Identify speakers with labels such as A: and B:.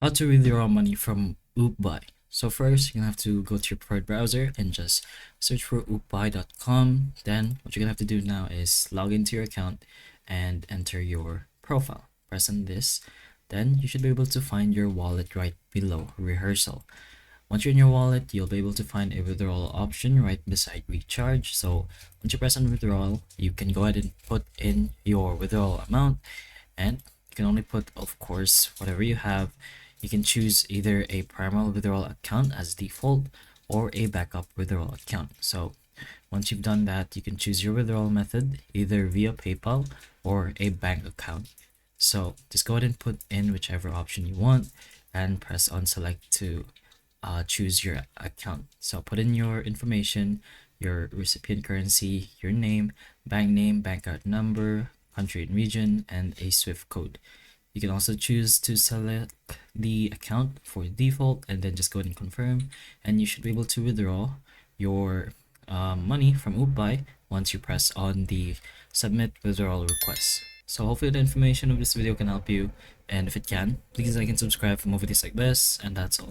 A: How to withdraw money from Oopbuy. So first, you're gonna have to go to your preferred browser and just search for oopbuy.com. Then what you're gonna have to do now is log into your account and enter your profile. Press on this. Then you should be able to find your wallet right below rehearsal. Once you're in your wallet, you'll be able to find a withdrawal option right beside recharge. So once you press on withdrawal, you can go ahead and put in your withdrawal amount, and you can only put, of course, whatever you have. You can choose either a primary withdrawal account as default or a backup withdrawal account. So once you've done that, you can choose your withdrawal method either via PayPal or a bank account. So just go ahead and put in whichever option you want and press on select to choose your account. So put in your information, your recipient currency, your name, bank card number, country and region, and a SWIFT code. You can also choose to select the account for default and then just go ahead and confirm, and you should be able to withdraw your money from Oopbuy once you press on the submit withdrawal request. So hopefully the information of this video can help you, and if it can, please like and subscribe for more videos like this, and that's all.